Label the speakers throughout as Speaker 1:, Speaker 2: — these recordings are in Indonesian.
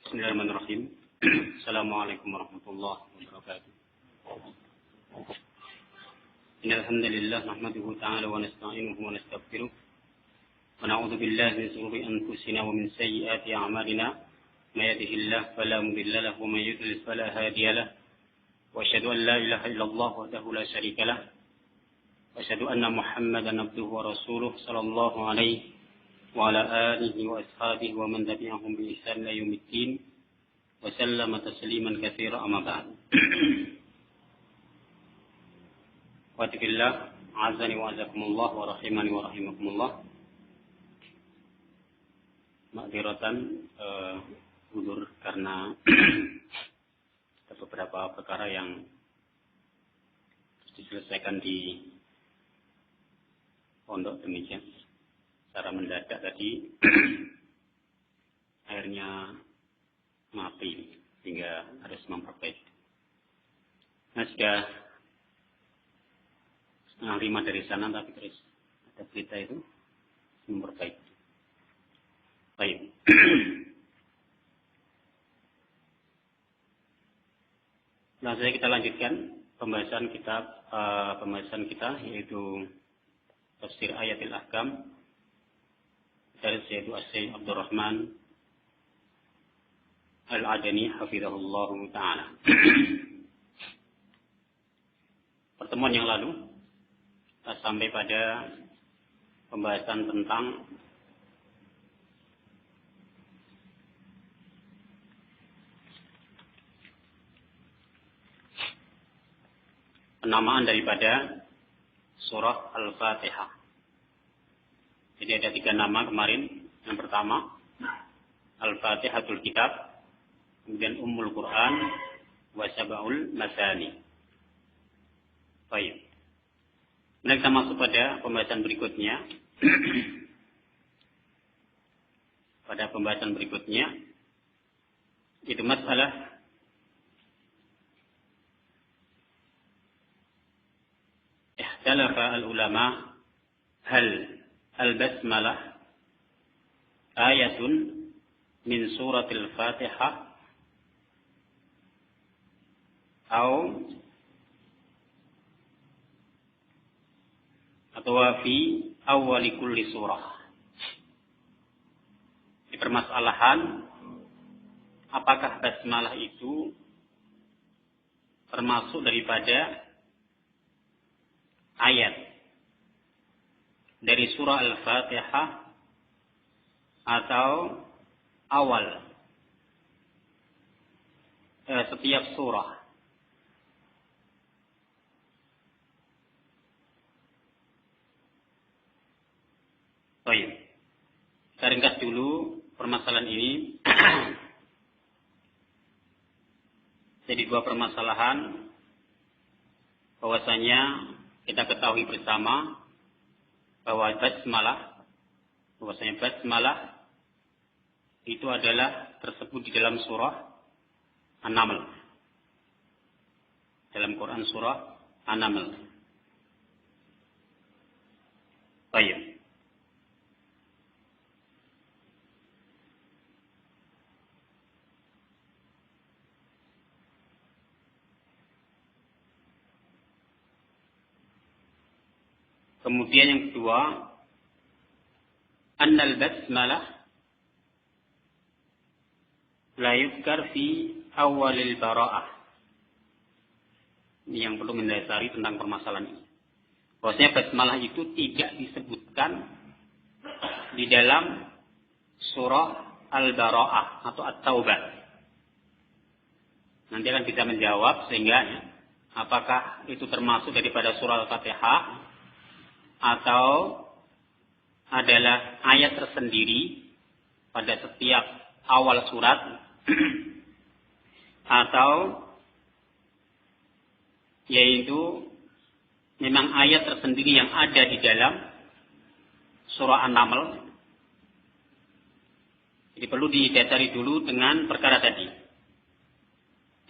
Speaker 1: Bismillahirrahmanirrahim. Assalamualaikum warahmatullahi wabarakatuh. Innal hamdalillah nahmaduhu ta'ala wa nasta'inuhu wa nastaghfiruh wa na'udzu billahi min shururi anfusina wa min sayyiati a'malina. May yahdihillahu fala mudilla lahu wa may yudlil fala hadiya lahu. Wa asyhadu an la ilaha illallah wahdahu la syarika lahu. Wa asyhadu anna Muhammadan abduhu wa rasuluh sallallahu alaihi wa ala alihi wa ashabihi wa man tabi'ahum bi ihsan ila yaumiddin wa sallama tasliman katsiran amma ba'd. Wa tillah azani wa azakumullah wa rahimani wa rahimakumullah. Ma'dziratan udzur karena ada beberapa perkara yang harus diselesaikan di pondok demikian. Secara mendadak tadi airnya mati sehingga harus memperbaiki. Nah, sudah 4:30 dari sana tapi terus ada berita itu memperbaiki. Baik. Nah, saya kita lanjutkan pembahasan kita yaitu tafsir ayatil ahkam dari Syekh Abdurrahman Al-Adani hafizahullah ta'ala. Pertemuan yang lalu kita sampai pada pembahasan tentang penamaan daripada surah Al-Fatihah. Jadi ada 3 nama kemarin. Yang pertama, Al-Fatihatul Kitab, kemudian Ummul Quran, wa Sab'ul Masani. Baik. Kemudian kita masuk pada pembahasan berikutnya. Pada pembahasan berikutnya, itu masalah ikhtalafa al-ulama hal al-basmalah ayatun min suratil Fatihah atau fi awwali kulli surah. Di permasalahan apakah basmalah itu termasuk daripada ayat dari surah Al-Fatihah atau awal setiap surah. Baik. Kita ringkas dulu permasalahan ini. Jadi 2 permasalahan bahwasanya kita ketahui bersama bahwa basmalah itu adalah tersebut di dalam surah An-Naml. Dalam Quran surah An-Naml. Baik. Kemudian yang kedua, annal basmalah la yuzkar fi awalil bara'ah. Ini yang perlu mendasari tentang permasalahan ini. Bahwasanya basmalah itu tidak disebutkan di dalam surah Al-Bara'ah atau At-Taubah. Nanti akan bisa menjawab sehingga apakah itu termasuk daripada surah Al-Fatihah atau adalah ayat tersendiri pada setiap awal surat atau yaitu memang ayat tersendiri yang ada di dalam surah An-Naml. Jadi perlu didasari dulu dengan perkara tadi.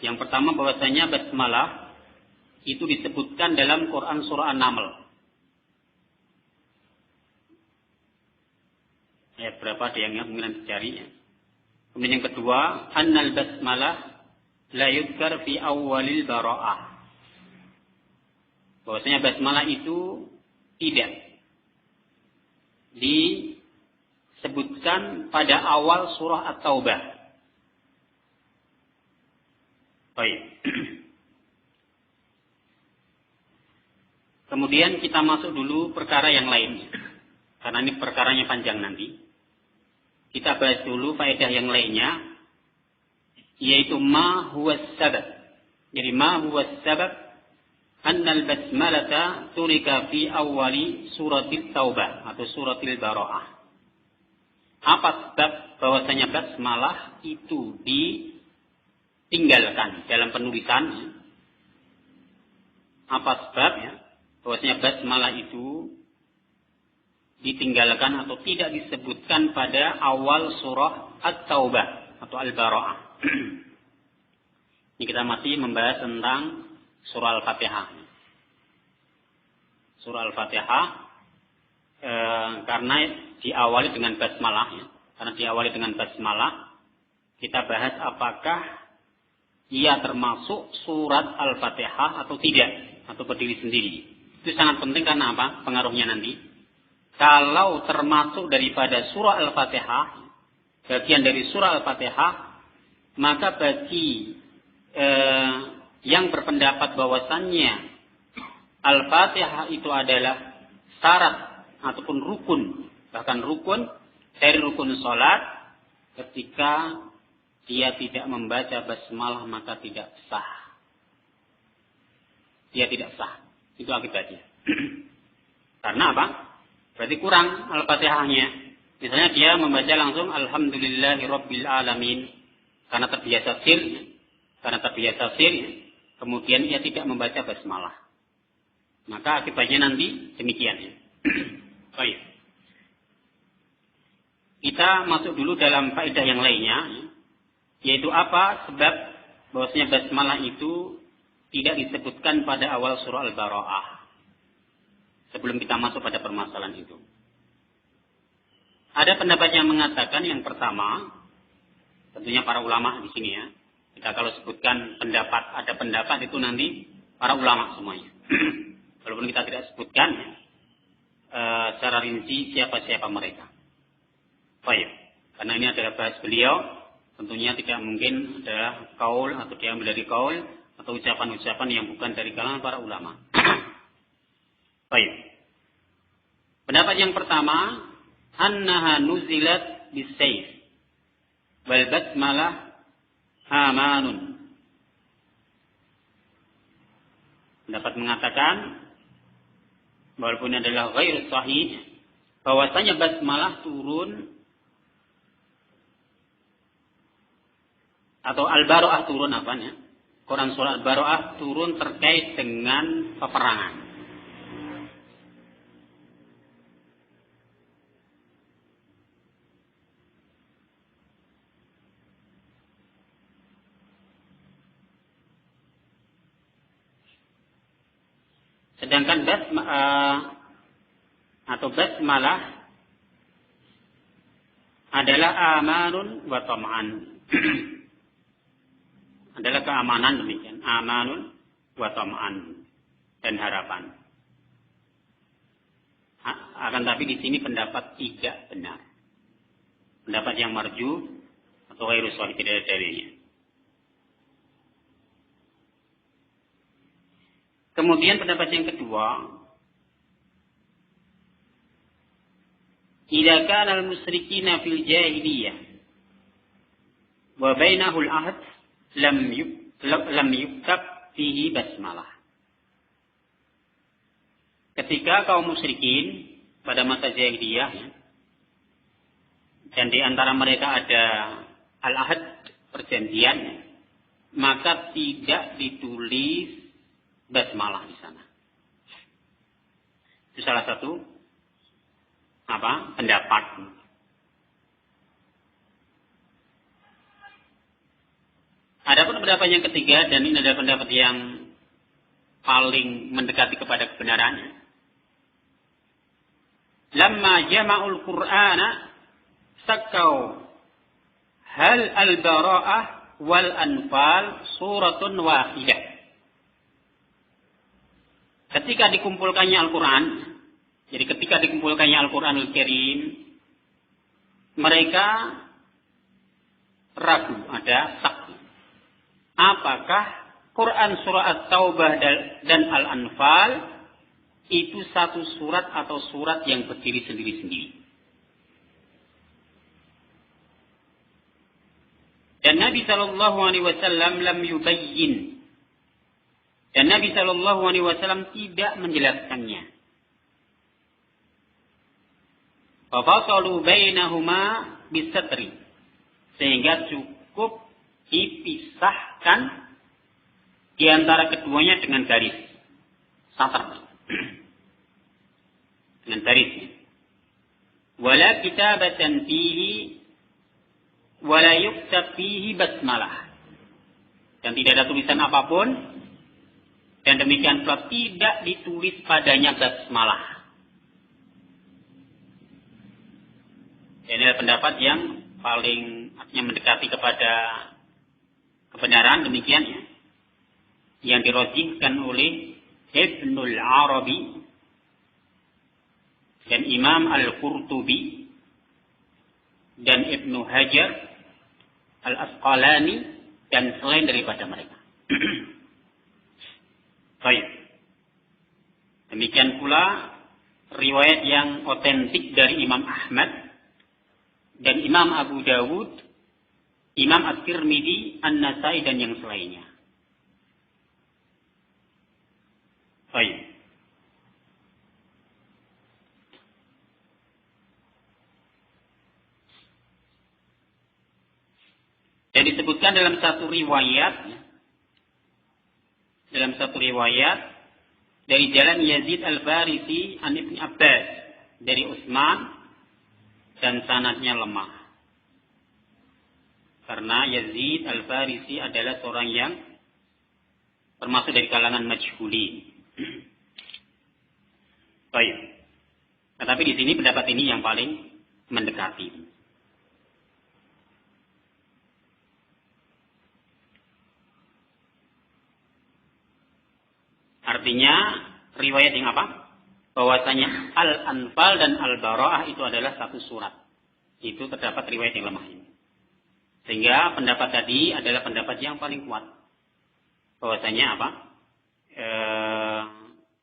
Speaker 1: Yang pertama bahwasanya basmalah itu disebutkan dalam Quran surah An-Naml. Ayat berapa ada yang mungkin dicari ya. Kemudian yang kedua, annal basmalah la yudkar fi awwalil bara'ah. Bahwasanya basmalah itu tidak disebutkan pada awal surah At-Taubah. Baik. Kemudian kita masuk dulu perkara yang lainnya. Karena ini perkaranya panjang nanti. Kita bahas dulu faedah yang lainnya. Yaitu ma huwa sabab. Jadi ma huwa sabab annal basmalata turika fi awali suratil taubah atau suratil bara'ah. Apa sebab bahwasanya basmalah itu ditinggalkan dalam penulisan? Apa sebabnya bahwasanya basmalah itu ditinggalkan atau tidak disebutkan pada awal surah At-Taubah atau Al-Bara'ah? Ini kita masih membahas tentang surah Al-Fatihah. Surah Al-Fatihah karena diawali dengan basmalah. Karena diawali dengan basmalah, kita bahas apakah ia termasuk surat Al-Fatihah atau tidak, atau berdiri sendiri. Itu sangat penting karena apa? Pengaruhnya nanti. Kalau termasuk daripada surah Al-Fatihah, bagian dari surah Al-Fatihah, maka bagi yang berpendapat bahwasannya Al-Fatihah itu adalah syarat ataupun rukun, bahkan rukun dari rukun salat, ketika dia tidak membaca basmalah maka tidak sah. Dia tidak sah. Itu akibatnya. Karena apa? Berarti kurang Al-Fatihahnya. Misalnya dia membaca langsung Alhamdulillahirabbil alamin karena terbiasa sir, kemudian ia tidak membaca basmalah. Maka akibatnya nanti demikian. Baik. Kita masuk dulu dalam faedah yang lainnya, yaitu apa sebab bahwasanya basmalah itu tidak disebutkan pada awal surah Al-Bara'ah. Sebelum kita masuk pada permasalahan itu. Ada pendapat yang mengatakan yang pertama, tentunya para ulama di sini ya. Kita kalau sebutkan pendapat, ada pendapat itu nanti para ulama semuanya. Walaupun kita tidak sebutkan secara rinci siapa-siapa mereka. Baik. Karena ini adalah bahas beliau, tentunya tidak mungkin adalah kaul atau diambil dari kaul atau ucapan-ucapan yang bukan dari kalangan para ulama. Baik. Pendapat yang pertama, annaha nuzilat bisayf wal basmalah amanun. Pendapat mengatakan, walaupun adalah ghair sahih, bahwasanya basmalah turun atau Al-Bara'ah turun apanya? Quran surah Al-Bara'ah turun terkait dengan peperangan. Sedangkan basmalah adalah amanun wa tam'an. Adalah keamanan demikian. Amanun wa tam'an. Dan harapan. Akan tapi di sini pendapat tidak benar. Pendapat yang marju atau ghairu sahih, tidak ada dalilnya. Kemudian pendapat yang kedua, idza kana al-musyrikina fil jahiliyah wa bainahul ahd lam yuktab fihi basmalah. Ketika kaum musyrikin pada masa jahiliyah dan di antara mereka ada al-ahd, perjanjian, maka tidak ditulis basmalah di sana. Itu salah satu pendapat. Adapun pendapat yang ketiga, dan ini adalah pendapat yang paling mendekati kepada kebenarannya. Lamma jama'ul Qur'ana sakau hal al-bara'ah wal anfal suratun wahidah. Ketika dikumpulkannya Al-Quran, jadi ketika dikumpulkannya Al-Quranul Karim, mereka ragu, ada saksi. Apakah Quran surah At-Taubah dan Al-Anfal itu satu surat atau surat yang berdiri sendiri-sendiri? Dan Nabi Shallallahu Alaihi Wasallam lam yubayyin. Dan Nabi Shallallahu Alaihi Wasallam tidak menjelaskannya. Fafasalu bainahuma bisatri, sehingga cukup dipisahkan di antara keduanya dengan garis satar, dengan garis. Wala kitabatan fihi wala yuktab fihi basmalah, dan tidak ada tulisan apapun, dan demikian pula tidak ditulis padanya basmalah. Ini adalah pendapat yang paling artinya mendekati kepada kebenaran, demikian ya, yang dirojihkan oleh Ibnul Arabi dan Imam Al-Qurtubi dan Ibnu Hajar Al-Asqalani dan selain daripada mereka. Baik. Demikian pula riwayat yang otentik dari Imam Ahmad dan Imam Abu Dawud, Imam At-Tirmidzi, An-Nasai dan yang selainnya. Baik. Dan disebutkan dalam satu riwayat dari jalan Yazid Al-Farisi an Ibn Abbas dari Utsman, dan sanadnya lemah. Karena Yazid Al-Farisi adalah seorang yang termasuk dari kalangan majhuli. Baik. Tetapi di sini pendapat ini yang paling mendekati. Artinya riwayat yang apa? Bahwasanya Al-Anfal dan Al-Bara'ah itu adalah satu surat. Itu terdapat riwayat yang lemah ini. Sehingga pendapat tadi adalah pendapat yang paling kuat. Bahwasanya apa?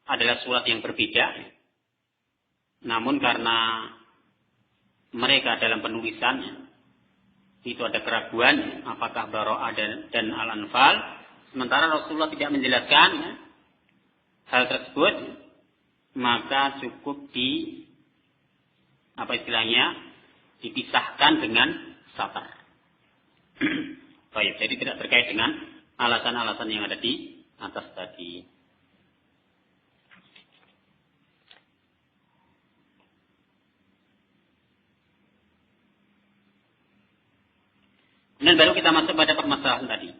Speaker 1: Adalah surat yang berbeda. Namun karena mereka dalam penulisannya itu ada keraguan apakah Bara'ah dan Al-Anfal, sementara Rasulullah tidak menjelaskan hal tersebut, maka cukup dipisahkan dengan satar. Baik, jadi tidak terkait dengan alasan-alasan yang ada di atas tadi. Kemudian baru kita masuk pada permasalahan tadi.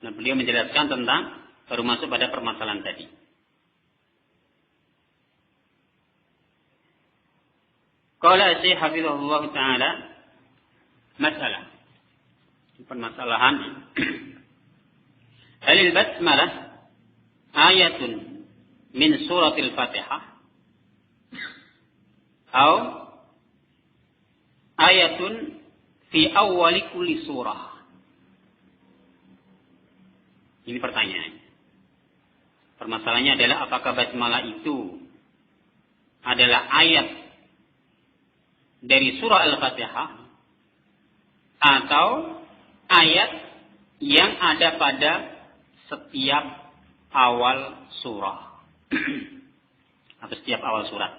Speaker 1: Nah, beliau menjelaskan tentang baru masuk pada permasalahan tadi. Qala Syekh hafizahullah taala, masalah. Permasalahan. Halil basmalah ayatun min suratil Fatihah atau ayatun fi awwali kulli surah? Ini pertanyaan. Permasalahannya adalah apakah basmalah itu adalah ayat dari surah Al-Fatihah atau ayat yang ada pada setiap awal surah atau setiap awal surat.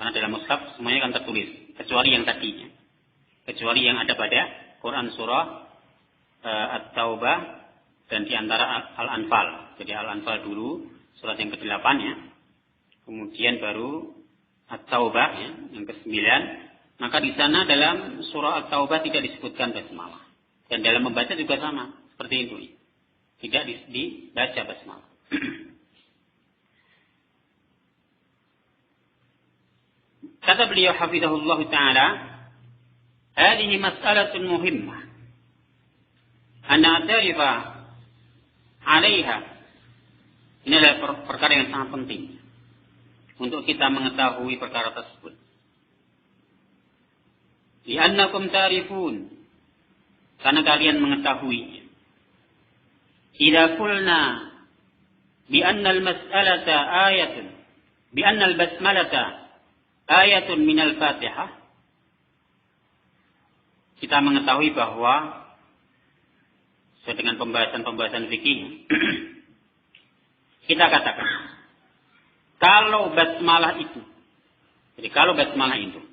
Speaker 1: Karena dalam mushaf semuanya kan tertulis, kecuali yang tadinya. Kecuali yang ada pada Quran surah At-Taubah dan di antara Al-Anfal. Jadi Al-Anfal dulu, surat yang ke-8 ya. Kemudian baru At-Taubah ya, yang ke-9. Maka di sana dalam surah At-Taubah tidak disebutkan basmalah. Dan dalam membaca juga sama, seperti itu. Tidak dibaca basmalah. Kata beliau hafizahullah ta'ala, hadhihi mas'alatun muhimmah. An na'tarifa 'alaiha. Ini adalah perkara yang sangat penting untuk kita mengetahui perkara tersebut. Li'annakum ta'rifun, karena kalian mengetahuinya. Idza qulna bi anna al-mas'alata ayatun, bi anna al-basmalata ayatun min al-Fatihah, kita mengetahui bahwa sesuai dengan pembahasan fikih kita katakan kalau basmalah itu, jadi kalau basmalah itu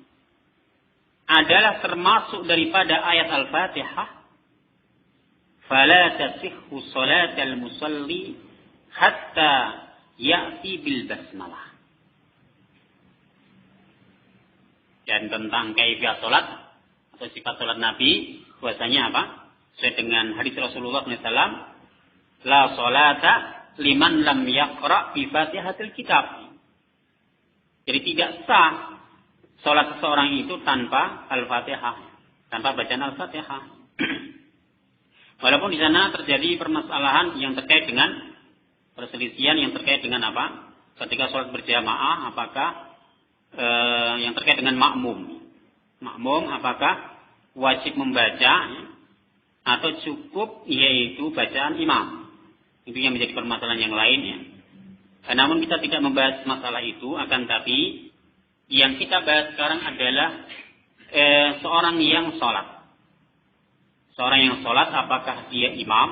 Speaker 1: adalah termasuk daripada ayat Al-Fatihah, fala tasihhu salatal musalli hatta ya'ti bil basmalah. Dan tentang kaifiyah salat atau sifat salat Nabi, bahwasanya apa? Sesuai dengan hadis Rasulullah SAW, la salata liman lam yaqra bi Fatihatil Kitab. Jadi tidak sah salat seseorang itu tanpa Al-Fatihah, tanpa bacaan Al-Fatihah. Walaupun di sana terjadi permasalahan yang terkait dengan perselisihan yang terkait dengan apa? Ketika salat berjamaah, apakah yang terkait dengan makmum. Makmum apakah wajib membaca atau cukup yaitu bacaan imam. Itu yang menjadi permasalahan yang lainnya. Namun kita tidak membahas masalah itu, akan tapi yang kita bahas sekarang adalah seorang yang sholat. Seorang yang sholat apakah dia imam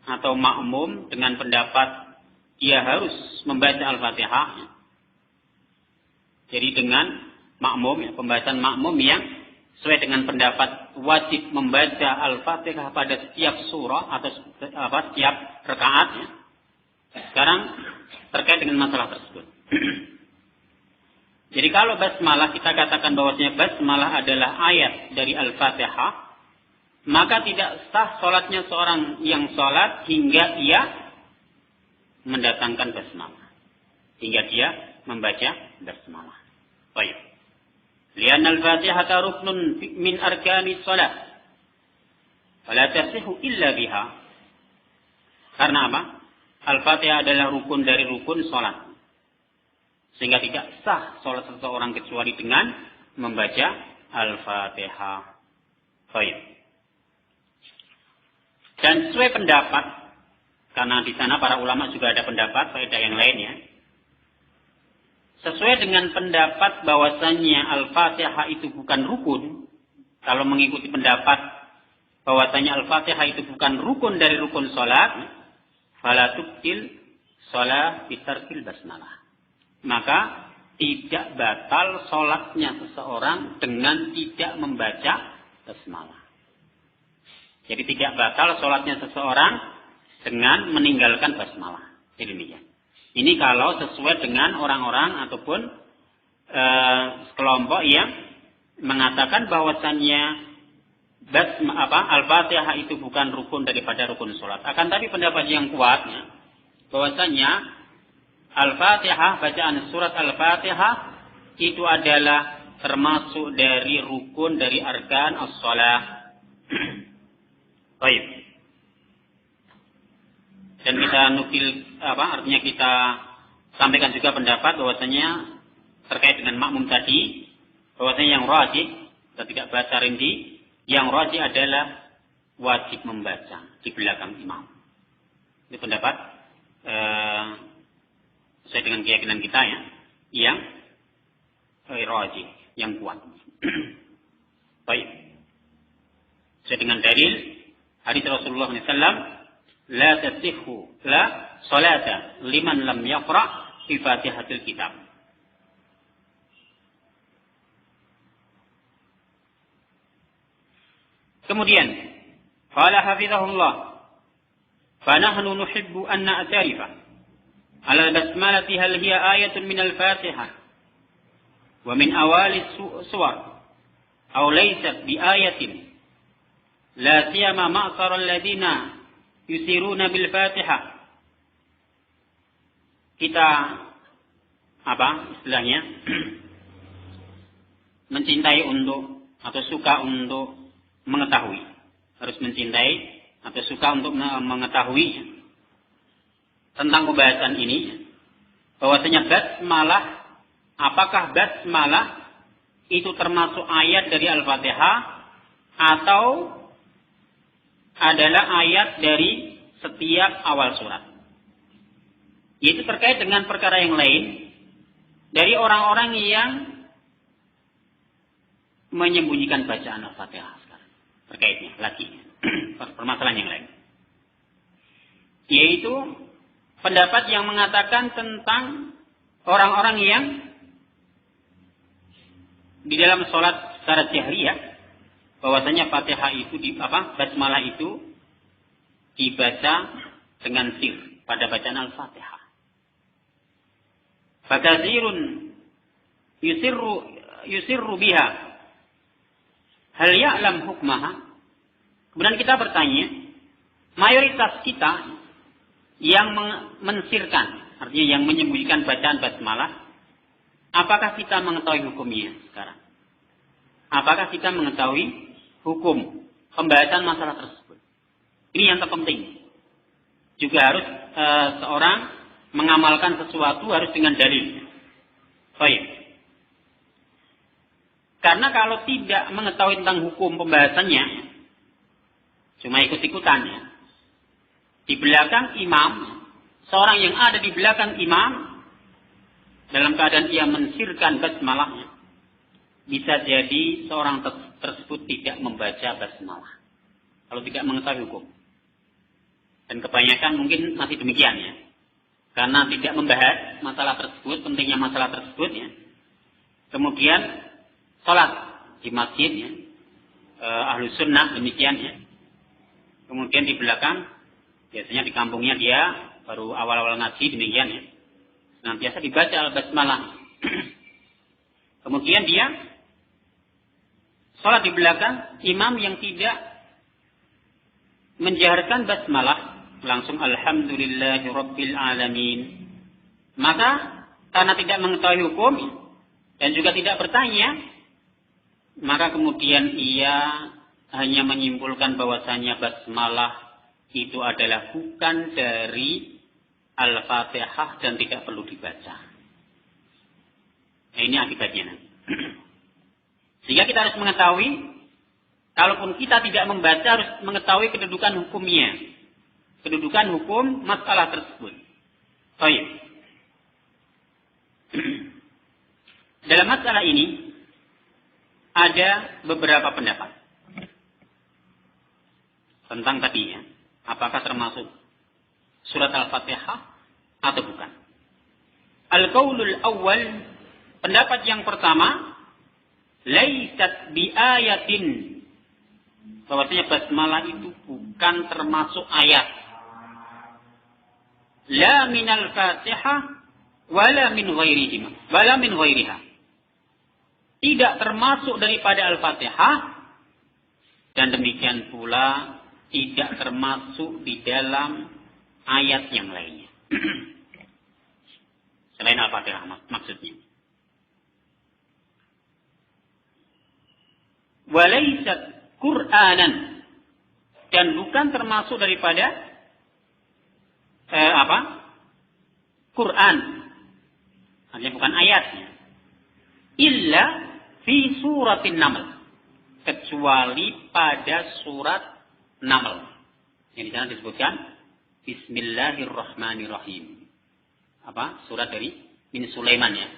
Speaker 1: atau makmum dengan pendapat dia harus membaca Al-Fatihah. Jadi dengan makmum, pembahasan makmum yang sesuai dengan pendapat wajib membaca Al-Fatihah pada setiap surah atau setiap rakaat. Sekarang terkait dengan masalah tersebut. Jadi kalau basmalah kita katakan bahwasanya basmalah adalah ayat dari Al-Fatihah, maka tidak sah sholatnya seorang yang sholat hingga ia mendatangkan basmalah, hingga dia membaca basmalah. Baik. Lian al-Fatihah ruknun min arkani shalah. Fala tasihhu illa biha. Karena apa? Al-Fatihah adalah rukun dari rukun salat. Sehingga tidak sah salat seseorang kecuali dengan membaca Al-Fatihah. Baik. Dan sesuai pendapat, karena di sana para ulama juga ada pendapat, faedah yang lainnya. Sesuai dengan pendapat bahwasannya Al-Fatihah itu bukan rukun, kalau mengikuti pendapat bahwasannya Al-Fatihah itu bukan rukun dari rukun salat, fala tubtil shalah bitarkil basmalah. Maka tidak batal salatnya seseorang dengan tidak membaca basmalah. Jadi tidak batal salatnya seseorang dengan meninggalkan basmalah. Jadi demikian. Ini kalau sesuai dengan orang-orang ataupun kelompok yang mengatakan bahwasannya Al-Fatihah itu bukan rukun daripada rukun salat. Akan tapi pendapat yang kuatnya bahwasannya Al-Fatihah, bacaan surat Al-Fatihah itu adalah termasuk dari rukun dari arkan as-shalah. Baik. Dan kita nukil artinya kita sampaikan juga pendapat bahwasanya terkait dengan makmum tadi, bahwasanya yang rajih, kita tidak baca rinci, yang rajih adalah wajib membaca di belakang imam. Ini pendapat sesuai dengan keyakinan kita ya, yang rajih, yang kuat. Baik. Sesuai dengan dalil hadis Rasulullah SAW, la tasihhu la salata liman lam yaqra fi Fatihatil Kitab. Kemudian qala hafizahullah, fa nahnu nuhibbu an na'tarifa ala basmalati hal hiya ayatun min al-Fatihah wa min awali suwar aw laysat bi ayatin la siyama ma'sar alladziina yusiruna bil Fatihah. Kita istilahnya mencintai untuk atau suka untuk mengetahui, harus mencintai atau suka untuk mengetahui tentang pembahasan ini, bahwasanya basmalah, apakah basmalah itu termasuk ayat dari Al-Fatihah atau adalah ayat dari setiap awal surat. Itu terkait dengan perkara yang lain dari orang-orang yang menyembunyikan bacaan Al-Fatihah sekarang. Terkaitnya lagi permasalahan yang lain. Yaitu pendapat yang mengatakan tentang orang-orang yang di dalam sholat secara jahriyah, bahwasanya Fatihah itu basmalah itu dibaca dengan sir pada bacaan Al-Fatihah. Fakazirun yusirru biha hal ya'lam hukmaha. Kemudian kita bertanya, mayoritas kita yang mensirkan, artinya yang menyembunyikan bacaan basmalah, apakah kita mengetahui hukumnya sekarang? Apakah kita mengetahui hukum pembahasan masalah tersebut? Ini yang terpenting. Juga harus seorang mengamalkan sesuatu harus dengan dalil. Baik. Karena kalau tidak mengetahui tentang hukum pembahasannya, cuma ikut-ikutan ya. Di belakang imam, seorang yang ada di belakang imam, dalam keadaan ia mensirkan basmalahnya, bisa jadi seorang tersebut tidak membaca basmalah. Kalau tidak mengetahui hukum. Dan kebanyakan mungkin masih demikian ya. Karena tidak membahas masalah tersebut, pentingnya masalah tersebut ya. Kemudian sholat di masjid ya. Ahlu sunnah demikian ya. Kemudian di belakang, biasanya di kampungnya dia baru awal-awal ngaji demikian ya. Senantiasa dibaca basmalah. Kemudian dia sholat di belakang imam yang tidak menjaharkan basmalah, langsung alhamdulillahi rabbil alamin. Maka karena tidak mengetahui hukum dan juga tidak bertanya, maka kemudian ia hanya menyimpulkan bahwasanya basmalah itu adalah bukan dari Al-Fatihah dan tidak perlu dibaca. Nah, ini akibatnya. Sehingga kita harus mengetahui, kalaupun kita tidak membaca, harus mengetahui kedudukan hukumnya. Kedudukan hukum masalah tersebut. Baik. Dalam masalah ini ada beberapa pendapat tentang tadinya, apakah termasuk surat Al-Fatihah atau bukan. Al-qaulul awal, pendapat yang pertama, laisat biayatin, bahwasanya basmalah itu bukan termasuk ayat. La minal Fatihah wala min ghairiha, wala min ghairiha. Tidak termasuk daripada Al-Fatihah dan demikian pula tidak termasuk di dalam ayat yang lainnya. Selain Al-Fatihah maksudnya. Walaisat Qur'anan, dan bukan termasuk daripada Quran. Artinya bukan ayatnya. Illa fi suratin Naml, kecuali pada surat Naml. Yang di sana disebutkan Bismillahirrahmanirrahim. Surat dari bin Sulaiman ya.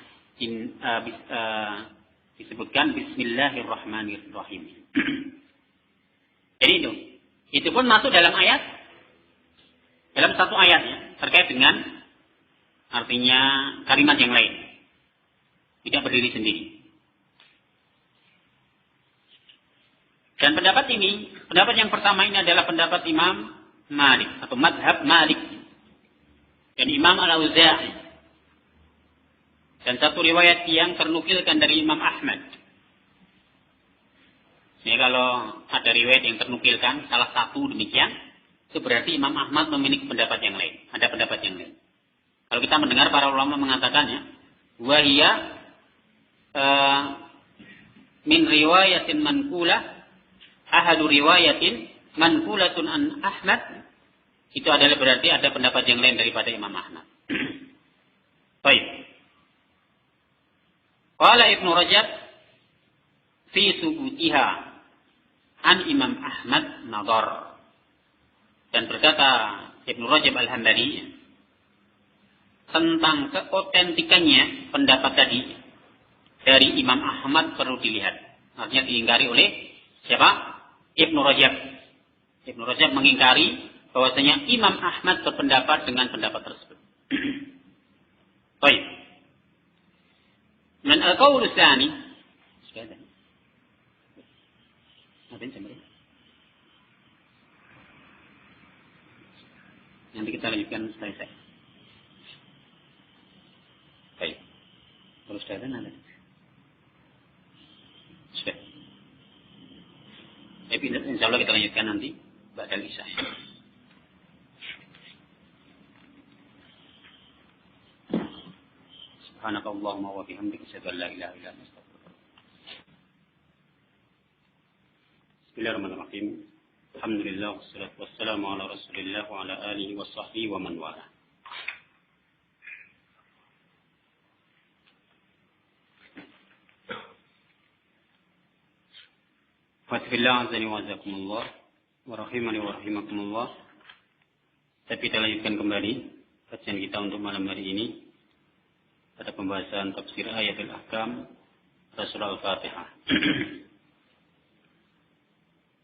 Speaker 1: Disebutkan Bismillahirrahmanirrahim. Jadi itu pun masuk dalam ayat, dalam satu ayat ya, terkait dengan artinya kalimat yang lain. Tidak berdiri sendiri. Dan pendapat yang pertama ini adalah pendapat Imam Malik atau madhab Malik dan Imam Al-Auza'i. Dan satu riwayat yang ternukilkan dari Imam Ahmad. Jadi kalau ada riwayat yang ternukilkan salah satu demikian, itu berarti Imam Ahmad memiliki pendapat yang lain. Ada pendapat yang lain. Kalau kita mendengar para ulama mengatakannya, wahia min riwayatin manqulah, ahadu riwayatin manqulatun an Ahmad, itu adalah berarti ada pendapat yang lain daripada Imam Ahmad. Baik. Qala Ibnu Rajab fi subutiha an Imam Ahmad nadhar. Dan berkata Ibnu Rajab Al-Hambali tentang keotentikannya pendapat tadi dari Imam Ahmad perlu dilihat. Artinya diingkari oleh siapa? Ibnu Rajab. Ibnu Rajab mengingkari bahwasanya Imam Ahmad berpendapat dengan pendapat tersebut. Baik. Dan al-qaul tsani nanti kita lanjutkan selesai. Baik. Terus ada nanti. Sudah. Tapi insyaallah kita lanjutkan nanti ba'dal isya. Subhanakallahumma wa bihamdika asyhadu an la ilaha illa anta astaghfiruka. Bismillahirrahmanirrahim. Alhamdulillah wassalatu wassalamu ala Rasulillah wa ala alihi wa sahbihi wa man wala. Fatihillah azani wa azakumullah wa rahimani wa rahimakumullah. Tapi kita lanjutkan kembali kajian kita untuk malam hari ini pada pembahasan tafsir ayatul ahkam surah Al-Fatihah.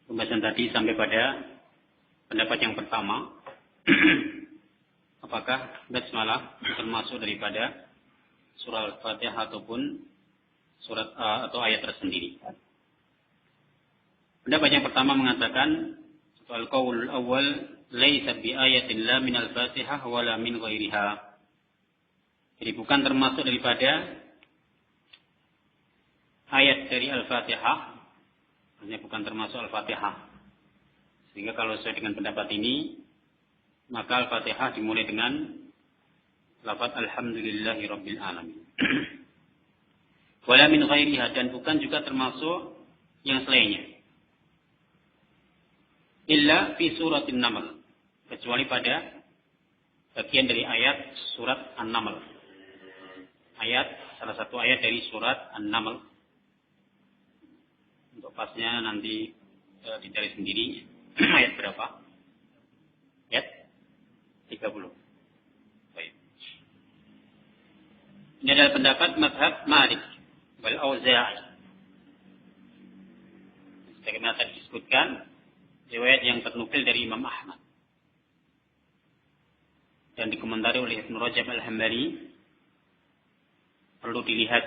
Speaker 1: Pembahasan tadi sampai pada pendapat yang pertama, apakah basmalah termasuk daripada surah Al-Fatihah ataupun surat atau ayat tersendiri. Pendapat yang pertama mengatakan al-qaul awal laisa bi ayatin la min al-Fatihah wala min ghairiha. Jadi bukan termasuk daripada ayat dari Al-Fatihah. Artinya bukan termasuk Al-Fatihah. Sehingga kalau sesuai dengan pendapat ini, maka Al-Fatihah dimulai dengan lafaz alhamdulillahi rabbil alamin. Wala min ghairiha, dan bukan juga termasuk yang selainnya. Illa fi suratin Naml, kecuali pada bagian dari ayat surat An-Naml. Salah satu ayat dari surat An-Naml. Untuk pasnya nanti dicari sendiri. Ayat berapa? Ayat 30. Baik. Ini adalah pendapat mazhab Malik wal Auza'i. Sebagaimana tadi disebutkan, riwayat yang ternukil dari Imam Ahmad. Dan dikomentari oleh Ibnu Rajab Al-Hambali, perlu dilihat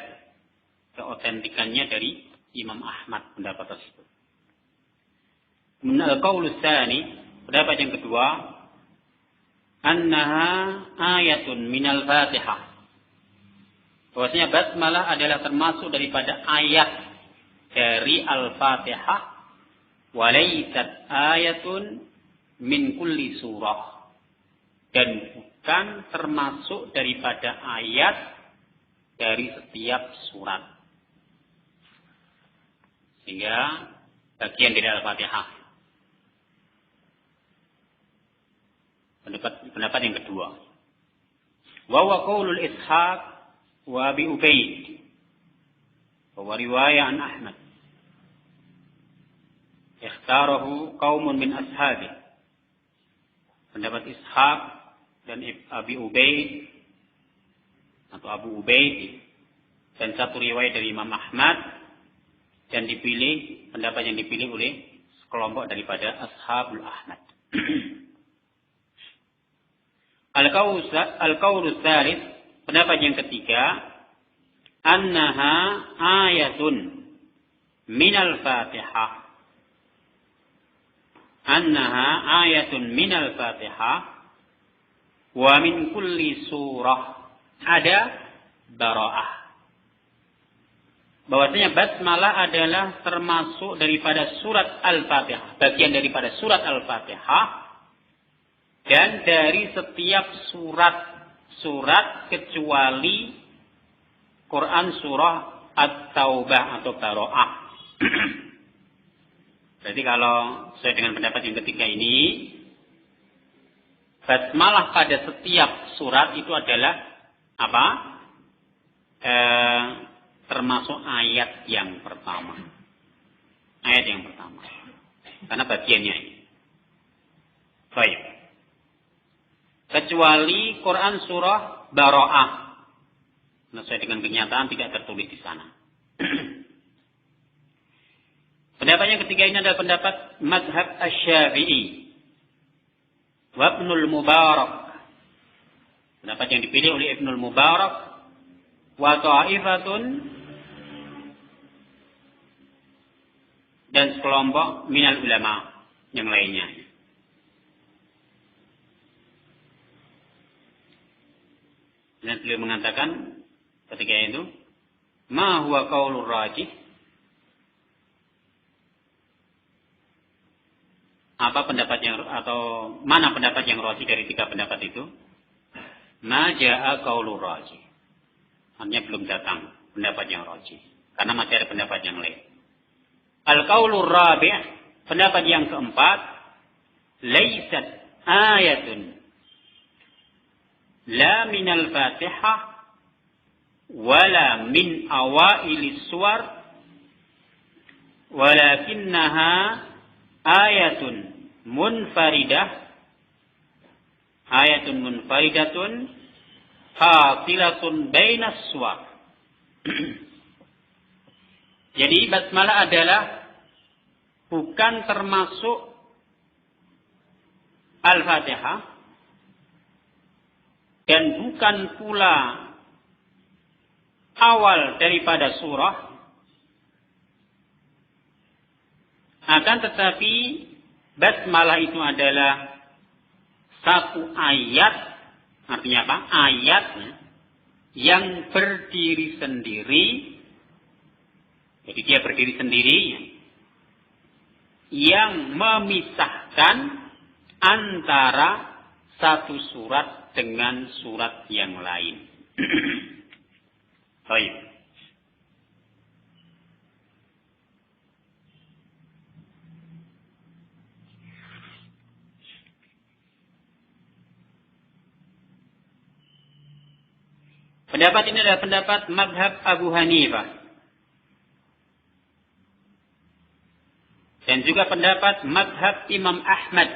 Speaker 1: keotentikannya dari Imam Ahmad pendapat tersebut. Al-qaul tsani, pendapat yang kedua, annaha ayatun minal Fatihah. Bahwasanya basmalah adalah termasuk daripada ayat dari Al-Fatihah, walaysat ayatun min kulli surah, dan bukan termasuk daripada ayat dari setiap surat. Sehingga bagian dari Al-Fatihah. Pendapat yang kedua. Wa huwa qaulul Ishaq wa Abi Ubaid. Wa riwayah an Ahmad. Ikhtarahu qaumun min ashabi. Pendapat Ishaq dan Abi Ubaid atau Abu Ubaid dan satu riwayat dari Imam Ahmad, dan dipilih, pendapat yang dipilih oleh sekelompok daripada Ashabul Ahmad. Al-qaul tsalits, pendapat yang ketiga, annaha ayatun minal Fatihah. Annaha ayatun minal Fatihah wa min kulli surah ada bara'ah. Bahwasanya basmalah adalah termasuk daripada surat Al-Fatihah, bagian daripada surat Al-Fatihah, dan dari setiap surat kecuali Quran surah at-taubah atau bara'ah. Berarti kalau sesuai dengan pendapat yang ketiga ini, basmalah pada setiap surat itu adalah apa? Termasuk ayat yang pertama. Ayat yang pertama. Karena bagiannya ini. Baik. Kecuali Quran surah Bara'ah. Sesuai dengan kenyataan tidak tertulis di sana. Pendapat yang ketiga ini adalah pendapat mazhab Asy-Syafi'i wa Ibnul Mubarak. Pendapat yang dipilih oleh Ibnul Mubarak wa ta'ifatun dan sekelompok minal ulama yang lainnya. Dan beliau mengatakan ketika itu, ma huwa qaulur rajih? Apa pendapat yang atau mana pendapat yang rajih dari tiga pendapat itu? Ma jaa qaulur rajih. Artinya belum datang pendapat yang rajih karena masih ada pendapat yang lain. Al-qaulur rabi', pendapat yang keempat, laysat ayatun la minal Fatihah wala min awailis suwar walakinnaha ayatun munfaridatun fasilatun bainas suwar. Jadi basmalah adalah bukan termasuk Al-Fatihah dan bukan pula awal daripada surah, akan tetapi basmalah itu adalah satu ayat, artinya apa? Ayat yang berdiri sendiri, jadi dia berdiri sendiri, yang memisahkan antara satu surat dengan surat yang lain. Baik. Pendapat ini adalah pendapat mazhab Abu Hanifah. Dan juga pendapat mazhab Imam Ahmad.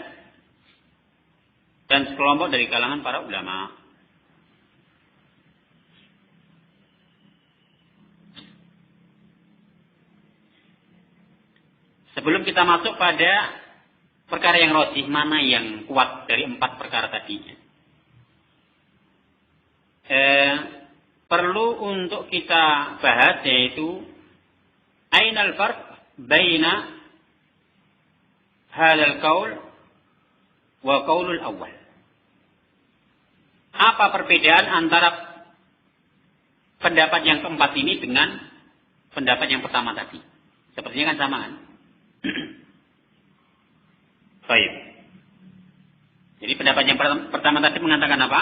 Speaker 1: Dan sekelompok dari kalangan para ulama. Sebelum kita masuk pada perkara yang rajih, mana yang kuat dari empat perkara tadi. Perlu untuk kita bahas yaitu ainal farq baina hadzal qaul wa qaulul awal. Apa perbedaan antara pendapat yang keempat ini dengan pendapat yang pertama tadi? Sepertinya kan sama kan? Baik. Jadi pendapat yang pertama tadi mengatakan apa?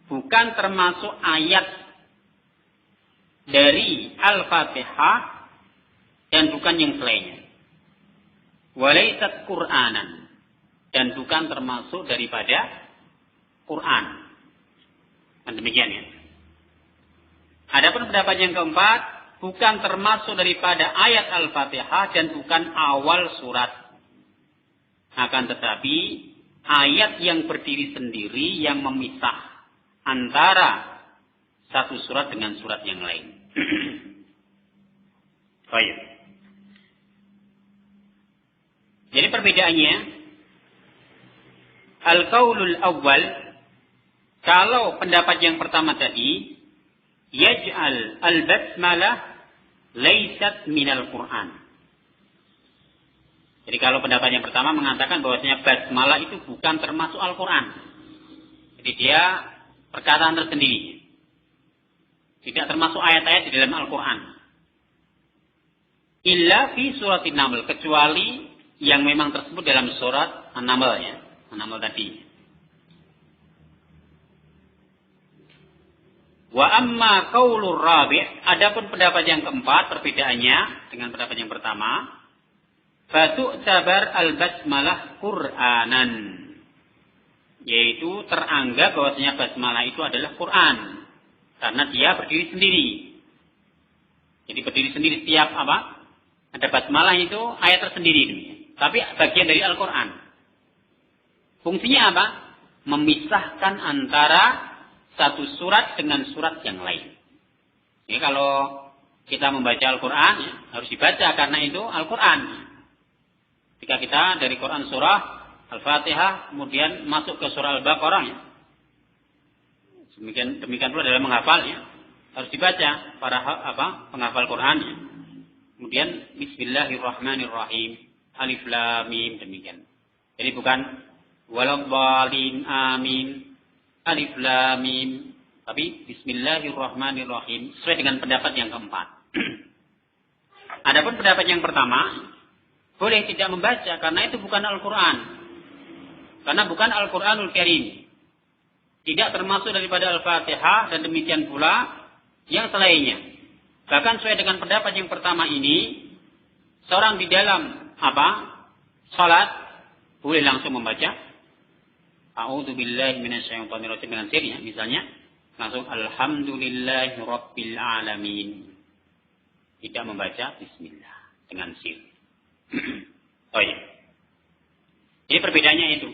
Speaker 1: Bukan termasuk ayat dari Al-Fatihah dan bukan yang selainnya. Walaysat Qur'anan, dan bukan termasuk daripada Quran. Kan demikian ya. Adapun pendapat yang keempat, bukan termasuk daripada ayat Al-Fatihah dan bukan awal surat. Akan tetapi ayat yang berdiri sendiri yang memisah antara satu surat dengan surat yang lain. Baik. Jadi perbedaannya, al-qaulul awwal, kalau pendapat yang pertama tadi, yaj'al al-basmalah laysat minal Qur'an. Jadi kalau pendapat yang pertama mengatakan bahwasanya basmalah itu bukan termasuk Al-Qur'an. Jadi dia perkataan tersendiri. Tidak termasuk ayat-ayat di dalam Al-Qur'an. Illa fi suratin Naml, kecuali yang memang tersebut dalam surat An-Naml ya, An-Naml tadi. Wa amma qaulur rabi', adapun pendapat yang keempat, perbedaannya dengan pendapat yang pertama, fatu'tabar al-basmalah Qur'anan, yaitu teranggap bahwasanya basmalah itu adalah Quran karena dia berdiri sendiri. Jadi berdiri sendiri, setiap ada basmalah itu ayat tersendiri, tapi bagian dari Al-Quran. Fungsinya apa? Memisahkan antara satu surat dengan surat yang lain. Jadi kalau kita membaca Al-Quran, ya, harus dibaca karena itu Al-Quran. Jika kita dari Quran surah Al-Fatihah kemudian masuk ke surah Al-Baqarah, ya, demikian pula dalam menghafal, ya, harus dibaca para penghafal Quran. Ya. Kemudian Bismillahirrahmanirrahim, Alif Lam Mim, demikian. Jadi bukan waladhdallin amin, Alif Lam Mim, tapi Bismillahirrahmanirrahim sesuai dengan pendapat yang keempat. Adapun pendapat yang pertama, boleh tidak membaca karena itu bukan Al-Quran. Karena bukan Al-Quranul Karim. Tidak termasuk daripada Al-Fatihah dan demikian pula yang selainnya. Bahkan sesuai dengan pendapat yang pertama ini, seorang di dalam salat boleh langsung membaca A'udzubillahi minasyaitonirrajim dengan sirnya, misalnya langsung Alhamdulillahi Rabbil Alamin. Tidak membaca Bismillah dengan sir. Oh iya. Jadi perbedaannya itu.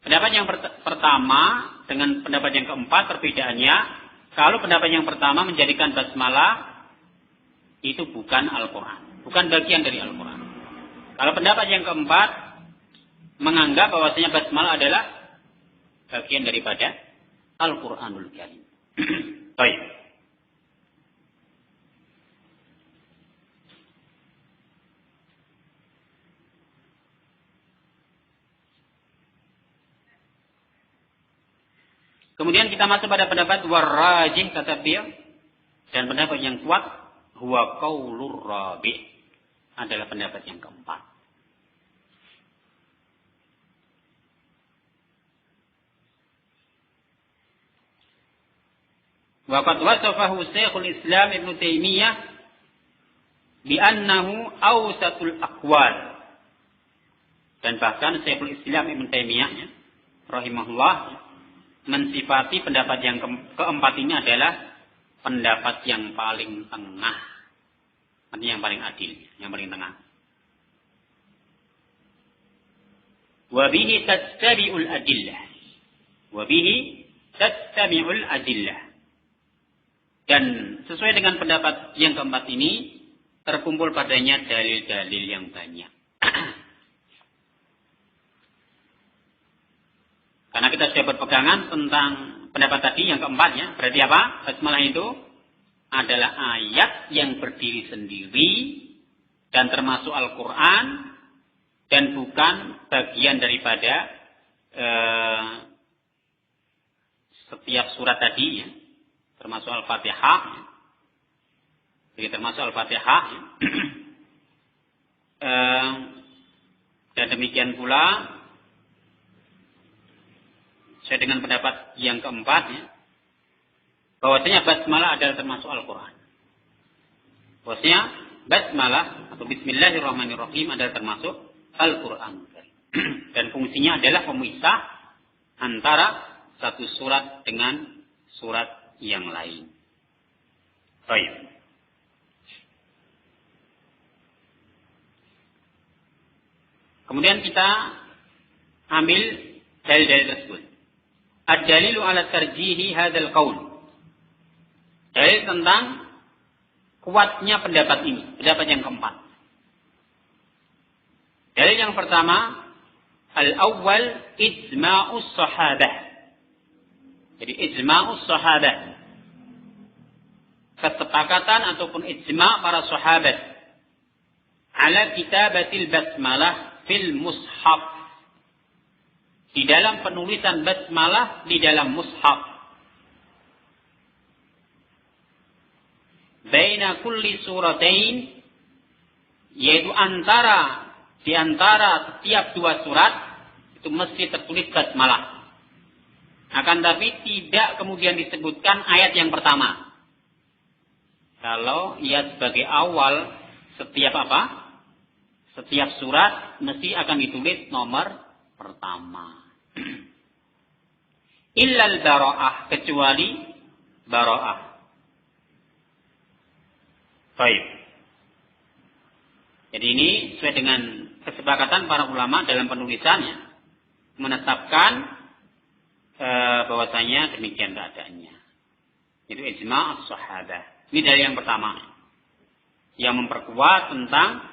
Speaker 1: Pendapat yang pertama dengan pendapat yang keempat, perbedaannya, kalau pendapat yang pertama menjadikan basmalah itu bukan Al-Quran, bukan bagian dari Al-Quran. Kalau pendapat yang keempat menganggap bahwasanya basmalah adalah bagian daripada Al-Quranul Karim. Baik. Kemudian kita masuk pada pendapat warrajih, kata beliau, dan pendapat yang kuat huwa qaulur rabi', adalah pendapat yang keempat. Wa qad wasafahu Syekhul Islam Ibn Taimiyah bi annahu awsatul aqwal. Dan bahkan Syekhul Islam Ibn Taimiyah rahimahullah mensifati pendapat yang keempat ini adalah pendapat yang paling tengah. Artinya yang paling adil, yang paling tengah. Wa bihi tattabi'ul adillah. Wa bihi tattabi'ul adillah. Dan sesuai dengan pendapat yang keempat ini, terkumpul padanya dalil-dalil yang banyak. Karena kita sudah berpegangan tentang pendapat tadi yang keempatnya, berarti apa? Basmalah itu adalah ayat yang berdiri sendiri dan termasuk Al-Quran dan bukan bagian daripada setiap surat tadi, ya. Termasuk Al-Fatihah. Jadi termasuk Al-Fatihah. Dan demikian pula sesuai dengan pendapat yang keempat, ya, bahwasanya basmalah adalah termasuk Al-Quran. Bahwasanya basmalah atau Bismillahirrahmanirrahim adalah termasuk Al-Quran. Dan fungsinya adalah pemisah antara satu surat dengan surat yang lain. Baik. Kemudian kita ambil dalil-dalil tersebut. Ad-dalilu ala tarjihi hadzal qaul. Dalil tentang kuatnya pendapat ini, pendapat yang keempat. Dalil yang pertama, al-awwal ijma'us sahabah. Jadi ijma'us sahabah. Kesepakatan ataupun ijma' para sahabat ala kitabatil basmalah fil mushaf. Di dalam penulisan basmalah di dalam mushaf. Baina kulli suratain, yaitu di antara setiap dua surat itu mesti tertulis basmalah. Akan tapi tidak kemudian disebutkan ayat yang pertama. Kalau ia sebagai awal setiap apa? Setiap surat mesti akan ditulis nomor pertama. Illal bara'ah, kecuali bara'ah. Baik. Jadi ini sesuai dengan kesepakatan para ulama dalam penulisannya menetapkan bahwasanya demikian keadaannya. Itu ijma' as-sahabah. Ini dari yang pertama yang memperkuat tentang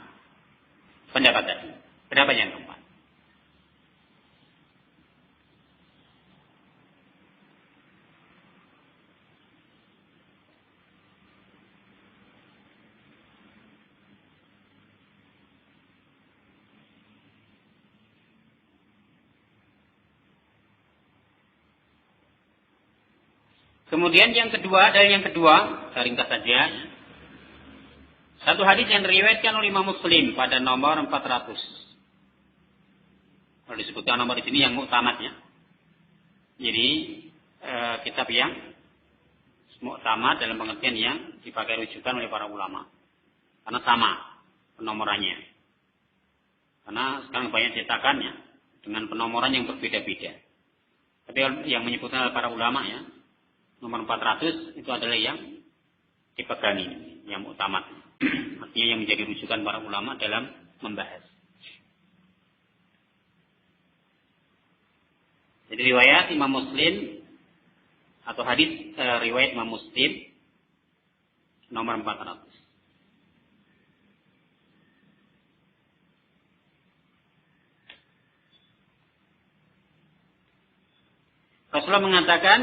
Speaker 1: pendapat tadi. Pendapat yang keempat. Kemudian yang kedua, dari yang kedua, ringkas saja. Satu hadis yang diriwayatkan oleh Imam Muslim pada nomor 400. Kalau disebutkan nomor di sini yang muktamadnya. Jadi kitab yang muktamad dalam pengertian yang dipakai rujukan oleh para ulama. Karena sama penomorannya. Karena sekarang banyak cetakannya dengan penomoran yang berbeda-beda. Tapi yang menyebutkan oleh para ulama ya, nomor 400 itu adalah yang dipegangi, yang utama. Artinya yang menjadi rujukan para ulama dalam membahas. Jadi riwayat Imam Muslim atau hadis riwayat Imam Muslim nomor 400. Rasulullah mengatakan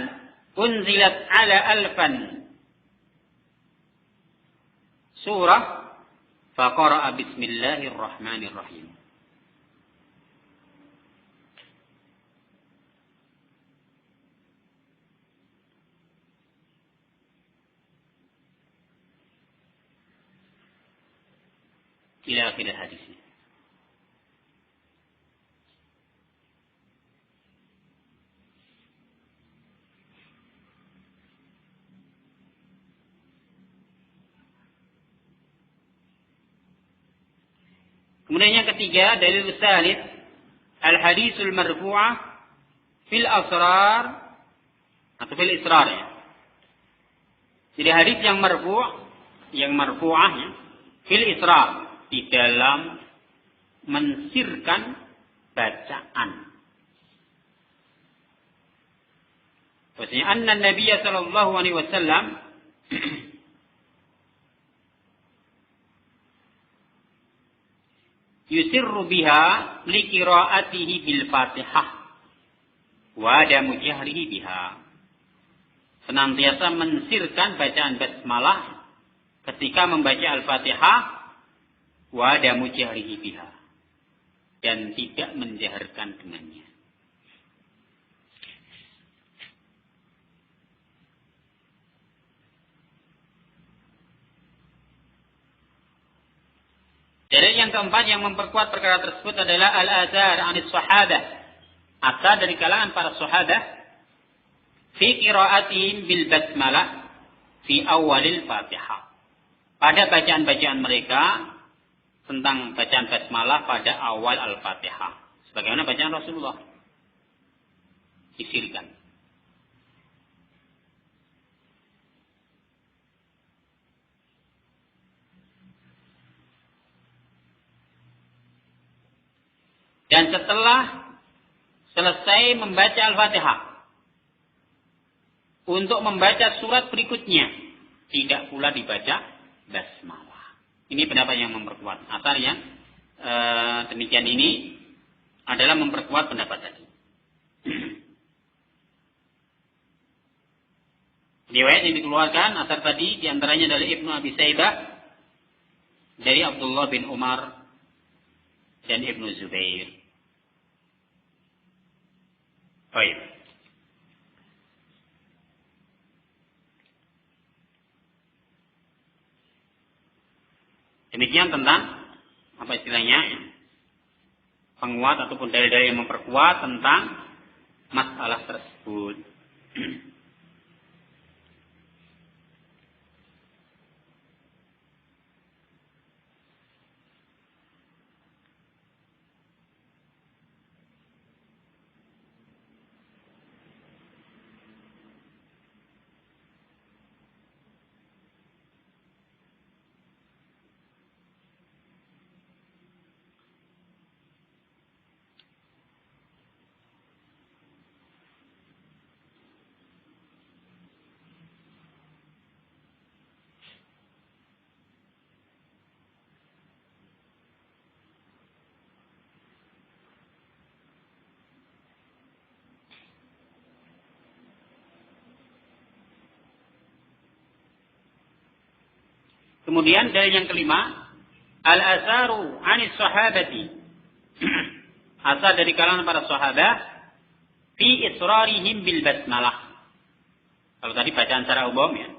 Speaker 1: unzilat ala alfan surah faqara'a bismillahirrahmanirrahim. Ila akhir hadis. Kemudian yang ketiga, dalil salid al-hadisul marfu'ah fil asrar atau fil israr ya. Jadi hadis yang marfu'ah ya, fil israr di dalam mensirkan bacaan. Maksudnya anna Nabi sallallahu alaihi wasallam yusirru biha liqira'atihi bil Fatihah wa adamu jahrihi biha. Senantiasa mensirkan bacaan basmalah ketika membaca Al-Fatihah wa adamu jahrihi biha dan tidak menjaharkan dengannya. Dalil yang keempat yang memperkuat perkara tersebut adalah al-athar anis sahabah. Asar dari kalangan para sahabat fi qira'atihim bil basmalah fi awalil Fatihah. Pada bacaan-bacaan mereka tentang bacaan basmalah pada awal Al-Fatihah. Sebagaimana bacaan Rasulullah. Disirkan. Dan setelah selesai membaca Al-Fatihah, untuk membaca surat berikutnya, tidak pula dibaca basmalah. Ini pendapat yang memperkuat. Asar yang demikian ini adalah memperkuat pendapat tadi. Riwayat yang dikeluarkan asar tadi diantaranya dari Ibnu Abi Saibah, dari Abdullah bin Umar dan Ibnu Zubair. Baik. Demikian tentang apa istilahnya ya, penguat ataupun dalil-dalil yang memperkuat tentang masalah tersebut. Kemudian dalil yang kelima, al-asaru 'anis sahabati. Asar dari kalangan para sahabat fi israrihim bil basmalah. Kalau tadi bacaan secara umum ya.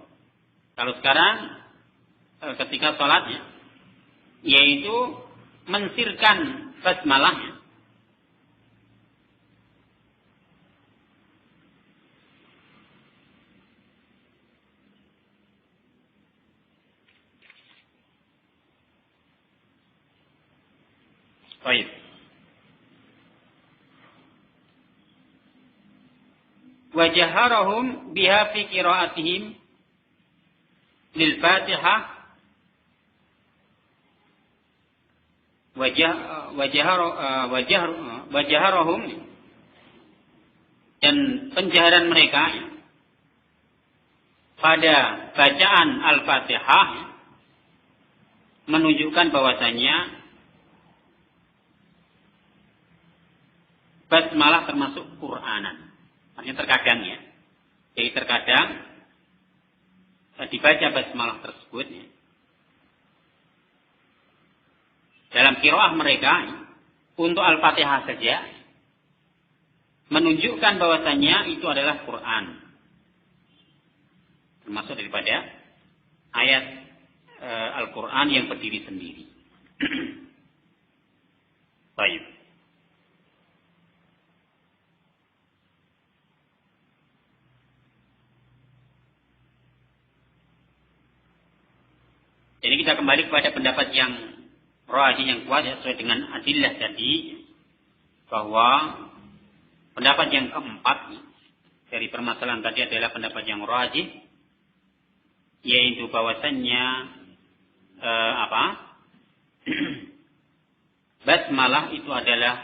Speaker 1: Kalau sekarang ketika salatnya yaitu mensirkan basmalahnya. Baik. Wajaharahum biha fi qiraatihim lil Fatihah wajaharahum dan penjaharan mereka pada bacaan Al-Fatihah menunjukkan bahwasanya basmalah termasuk Qur'anan. Artinya terkadang ya. Jadi terkadang dibaca basmalah tersebut ya. Dalam qiraah mereka untuk Al-Fatihah saja menunjukkan bahwasanya itu adalah Quran. Termasuk daripada ayat Al-Quran yang berdiri sendiri. Baik. Jadi kita kembali kepada pendapat yang rajih yang kuat sesuai dengan adillah tadi, bahwa pendapat yang keempat dari permasalahan tadi adalah pendapat yang rajih, yaitu bahwasannya basmalah itu adalah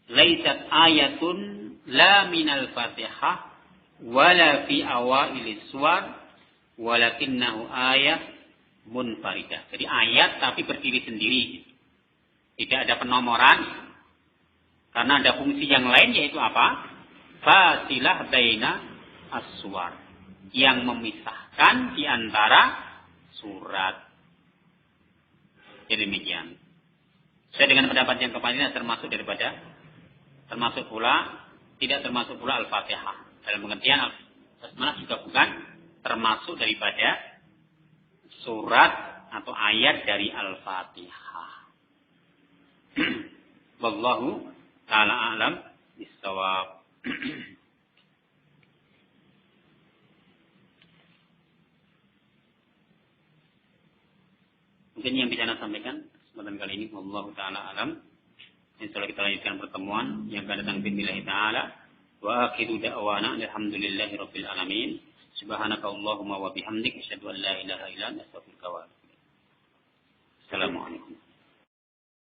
Speaker 1: laisat ayatun la minal Fatihah wala fi awailis suwar walakinnahu ayat munfaridah. Jadi ayat tapi berdiri sendiri. Tidak ada penomoran. Karena ada fungsi yang lain yaitu apa? Fasilah baina as-suwar. Yang memisahkan di antara surat. Jadi demikian. Sesuai dengan pendapat yang kemarin termasuk pula tidak termasuk pula Al-Fatihah. Dalam pengertian Al-Fatihah juga bukan termasuk daripada surat atau ayat dari Al-Fatihah. Wallahu ta'ala a'lam bis-shawab. Mungkin yang bisa saya sampaikan kesempatan kali ini, wallahu ta'ala a'lam. Insyaallah kita lanjutkan pertemuan yang akan datang billahi ta'ala. Wa akhiru da'wana alhamdulillahi rabbil alamin. Subhanaka Allahumma wa bihamdik asyhadu an la ilaha illa anta astaghfiruka wa atubu ilaik. Assalamualaikum.